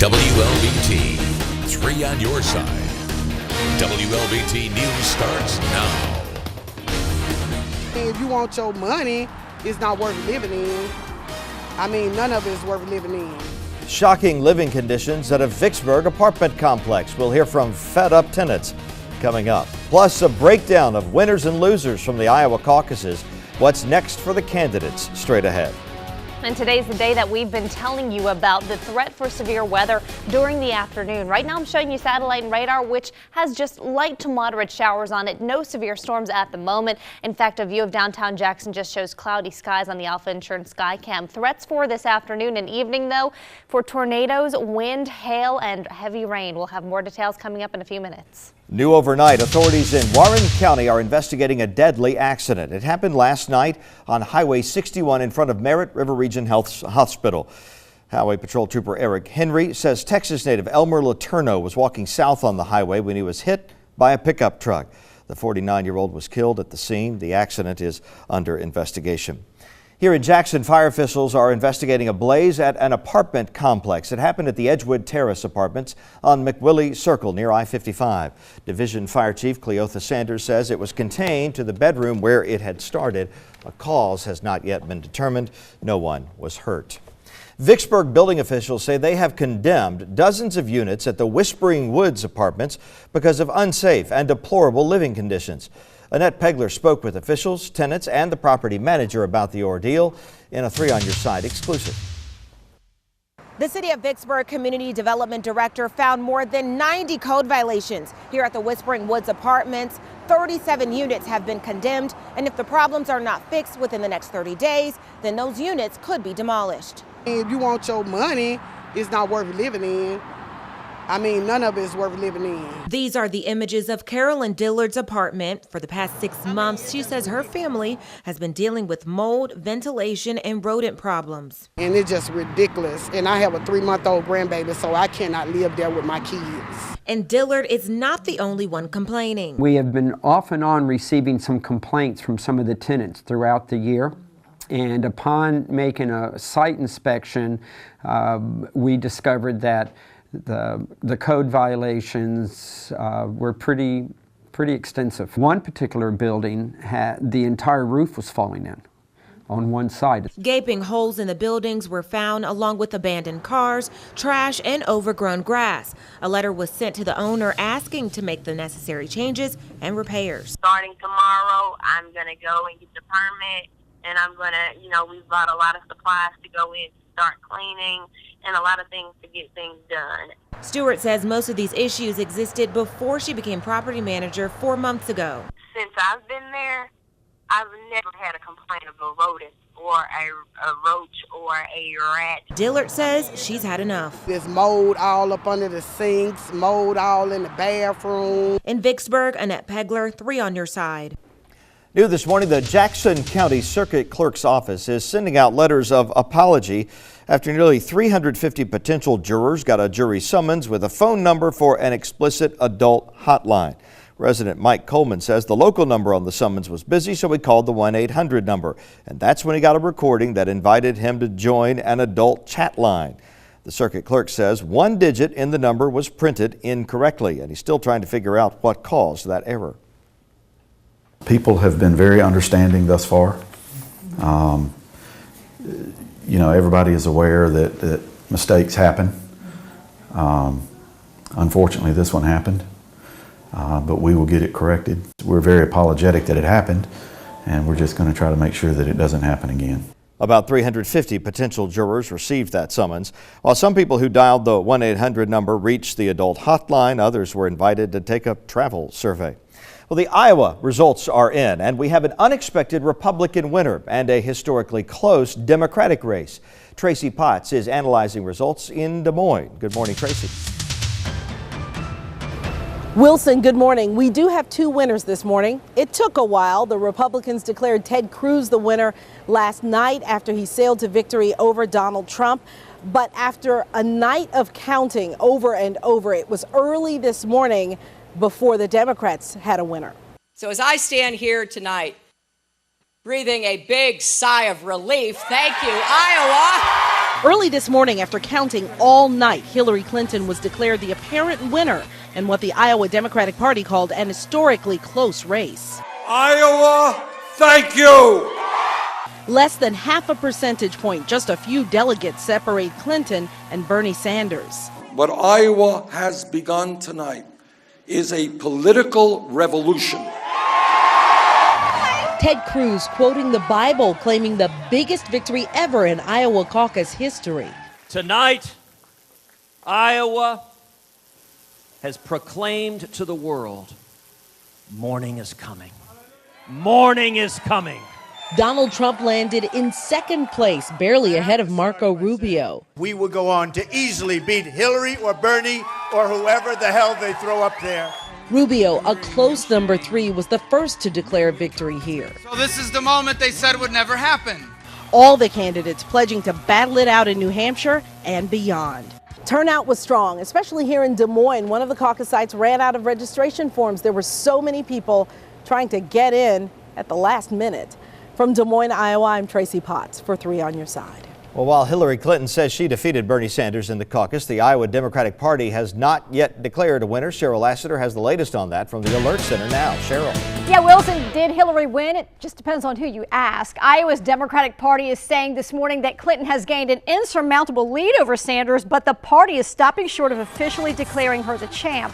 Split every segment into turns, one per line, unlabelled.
WLBT, 3 on your side. WLBT News starts now.
If you want your money, it's not worth living in. I mean, none of it is worth living in.
Shocking living conditions at a Vicksburg apartment complex. We'll hear from fed-up tenants coming up. Plus, a breakdown of winners and losers from the Iowa caucuses. What's next for the candidates straight ahead.
And today's the day that we've been telling you about the threat for severe weather during the afternoon. Right now I'm showing you satellite and radar, which has just light to moderate showers on it. No severe storms at the moment. In fact, a view of downtown Jackson just shows cloudy skies on the Alpha Insurance Skycam. Threats for this afternoon and evening, though, for tornadoes, wind, hail, and heavy rain. We'll have more details coming up in a few minutes.
New overnight, authorities in Warren County are investigating a deadly accident. It happened last night on Highway 61 in front of Merritt River Region Health Hospital. Highway Patrol Trooper Eric Henry says Texas native Elmer Letourneau was walking south on the highway when he was hit by a pickup truck. The 49-year-old was killed at the scene. The accident is under investigation. Here in Jackson, fire officials are investigating a blaze at an apartment complex. It happened at the Edgewood Terrace Apartments on McWillie Circle near I-55. Division Fire Chief Cleotha Sanders says it was contained to the bedroom where it had started. A cause has not yet been determined. No one was hurt. Vicksburg building officials say they have condemned dozens of units at the Whispering Woods Apartments because of unsafe and deplorable living conditions. Annette Pegler spoke with officials, tenants, and the property manager about the ordeal in a 3 on Your Side exclusive.
The City of Vicksburg Community Development Director found more than 90 code violations here at the Whispering Woods Apartments. 37 units have been condemned, and if the problems are not fixed within the next 30 days, then those units could be demolished.
If you want your money, it's not worth living in. I mean, none of it is worth living in.
These are the images of Carolyn Dillard's apartment. For the past 6 months, she says her family has been dealing with mold, ventilation, and rodent problems.
And it's just ridiculous. And I have a 3-month-old grandbaby, so I cannot live there with my kids.
And Dillard is not the only one complaining.
We have been off and on receiving some complaints from some of the tenants throughout the year. And upon making a site inspection, we discovered that the code violations were pretty extensive. One particular building had the entire roof was falling in on one side.
Gaping holes in the buildings were found, along with abandoned cars, trash, and overgrown grass. A letter was sent to the owner asking to make the necessary changes and repairs.
Starting tomorrow, I'm going to go and get the permit, and I'm going to, we've bought a lot of supplies to go in, start cleaning, and a lot of things to get things done.
Stewart says most of these issues existed before she became property manager 4 months ago.
Since I've been there, I've never had a complaint of a rodent or a roach or a rat.
Dillard says she's had enough.
There's mold all up under the sinks, mold all in the bathroom.
In Vicksburg, Annette Pegler, 3 on Your Side.
New this morning, the Jackson County Circuit Clerk's Office is sending out letters of apology after nearly 350 potential jurors got a jury summons with a phone number for an explicit adult hotline. Resident Mike Coleman says the local number on the summons was busy, so he called the 1-800 number. And that's when he got a recording that invited him to join an adult chat line. The circuit clerk says one digit in the number was printed incorrectly, and he's still trying to figure out what caused that error.
People have been very understanding thus far. Everybody is aware that mistakes happen. Unfortunately, this one happened, but we will get it corrected. We're very apologetic that it happened, and we're just going to try to make sure that it doesn't happen again.
About 350 potential jurors received that summons. While some people who dialed the 1-800 number reached the adult hotline, others were invited to take a travel survey. Well, the Iowa results are in, and we have an unexpected Republican winner and a historically close Democratic race. Tracy Potts is analyzing results in Des Moines. Good morning, Tracy.
Wilson, good morning. We do have 2 winners this morning. It took a while. The Republicans declared Ted Cruz the winner last night after he sailed to victory over Donald Trump. But after a night of counting over and over, it was early this morning before the Democrats had a winner.
So as I stand here tonight, breathing a big sigh of relief, thank you, Iowa,
Early this morning, after counting all night, Hillary Clinton was declared the apparent winner in what the Iowa Democratic Party called an historically close race.
Iowa, thank you!
Less than half a percentage point, just a few delegates separate Clinton and Bernie Sanders.
What Iowa has begun tonight is a political revolution.
Ted Cruz quoting the Bible, claiming the biggest victory ever in Iowa caucus history.
Tonight, Iowa has proclaimed to the world, morning is coming. Morning is coming.
Donald Trump landed in second place, barely ahead of Marco Rubio.
We will go on to easily beat Hillary or Bernie or whoever the hell they throw up there.
Rubio, a close number 3, was the first to declare victory here.
So this is the moment they said would never happen.
All the candidates pledging to battle it out in New Hampshire and beyond. Turnout was strong, especially here in Des Moines. One of the caucus sites ran out of registration forms. There were so many people trying to get in at the last minute. From Des Moines, Iowa, I'm Tracy Potts for 3 on Your Side.
Well, while Hillary Clinton says she defeated Bernie Sanders in the caucus, the Iowa Democratic Party has not yet declared a winner. Cheryl Lassiter has the latest on that from the Alert Center now. Cheryl.
Yeah, Wilson, did Hillary win? It just depends on who you ask. Iowa's Democratic Party is saying this morning that Clinton has gained an insurmountable lead over Sanders, but the party is stopping short of officially declaring her the champ.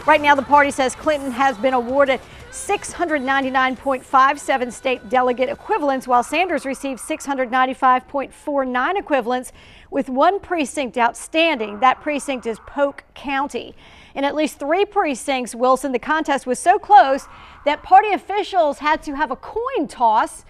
Right now, the party says Clinton has been awarded 699.57 state delegate equivalents, while Sanders received 695.49 equivalents, with one precinct outstanding. That precinct is Polk County. In at least 3 precincts, Wilson, the contest was so close that party officials had to have a coin toss,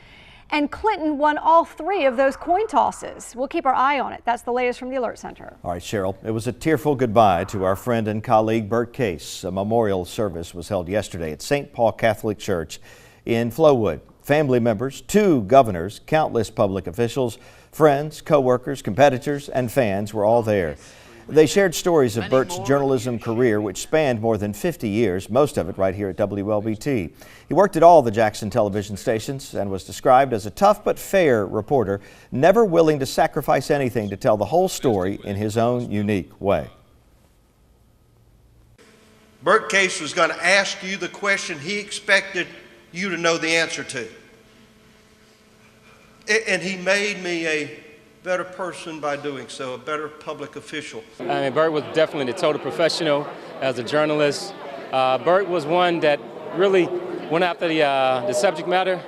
and Clinton won all 3 of those coin tosses. We'll keep our eye on it. That's the latest from the Alert Center.
All right, Cheryl. It was a tearful goodbye to our friend and colleague Bert Case. A memorial service was held yesterday at St. Paul Catholic Church in Flowood. Family members, 2 governors, countless public officials, friends, co-workers, competitors, and fans were all there. They shared stories of Bert's journalism career, which spanned more than 50 years, most of it right here at WLBT. He worked at all the Jackson television stations and was described as a tough but fair reporter, never willing to sacrifice anything to tell the whole story in his own unique way.
Bert Case was going to ask you the question he expected you to know the answer to. And he made me a better person by doing so, a better public official.
I mean, Bert was definitely the total professional as a journalist. Bert was one that really went after the subject matter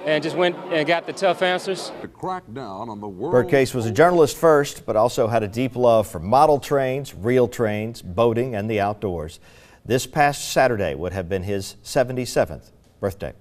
and just went and got the tough answers.
Bert Case was a journalist first, but also had a deep love for model trains, real trains, boating, and the outdoors. This past Saturday would have been his 77th birthday.